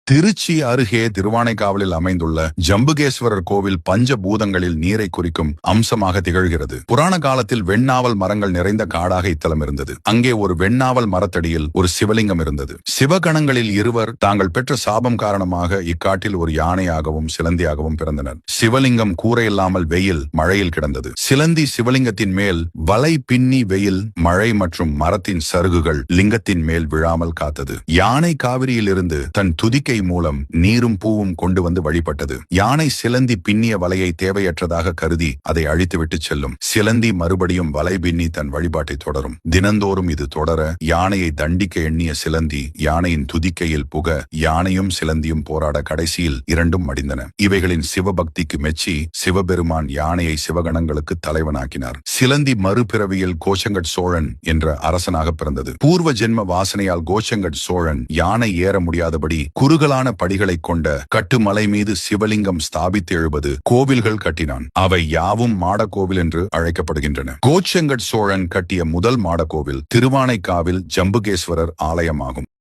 திருச்சி அருகே திருவானைக்காவலில் அமைந்துள்ள ஜம்புகேஸ்வரர் கோவில் பஞ்சபூதங்களில் நீரை குறிக்கும் அம்சமாக திகழ்கிறது. புராண காலத்தில் வெண்ணாவல் மரங்கள் நிறைந்த காடாக இத்தலம் இருந்தது. அங்கே ஒரு வெண்ணாவல் மரத்தடியில் ஒரு சிவலிங்கம் இருந்தது. சிவகணங்களில் இருவர் தாங்கள் பெற்ற சாபம் காரணமாக இக்காட்டில் ஒரு யானையாகவும் சிலந்தியாகவும் பிறந்தனர். சிவலிங்கம் கூரையில்லாமல் வெயில் மழையில் கிடந்தது. சிலந்தி சிவலிங்கத்தின் மேல் வலை பின்னி வெயில் மழை மற்றும் மரத்தின் சருகுகள் லிங்கத்தின் மேல் விழாமல் காத்தது. யானை காவிரியில் இருந்து தன் துதிக்கை மூலம் நீரும் பூவும் கொண்டு வந்து வழிபட்டது. யானை சிலந்தி பின்னிய வலையை தேவையற்றதாக கருதி அதை அழித்துவிட்டு செல்லும். சிலந்தி மறுபடியும் வலை பின்னி தன் வழிபாட்டை தொடரும். தினந்தோறும் இது தொடர யானையை தண்டிக்க எண்ணிய சிலந்தி யானையின் துதிக்கையில் புக யானையும் சிலந்தியும் போராட கடைசியில் இரண்டும் மடிந்தன. இவைகளின் சிவபக்திக்கு மெச்சி சிவபெருமான் யானையை சிவகணங்களுக்கு தலைவனாக்கினார். சிலந்தி மறுபிறவியில் கோச்சங்கட் சோழன் என்ற அரசனாக பிறந்தது. பூர்வ ஜென்ம வாசனையால் கோச்சங்கட் சோழன் யானை ஏற முடியாதபடி குறுகலான படிகளை கொண்ட கட்டுமலை மீது சிவலிங்கம் ஸ்தாபித்து எழுபது கோவில்கள் கட்டினான். அவை யாவும் மாடக்கோவில் என்று அழைக்கப்படுகின்றன. கோச்சங்கட் சோழன் கட்டிய முதல் மாடக்கோவில் திருவானைக்காவில் ஜம்புகேஸ்வரர் ஆலயமாகும்.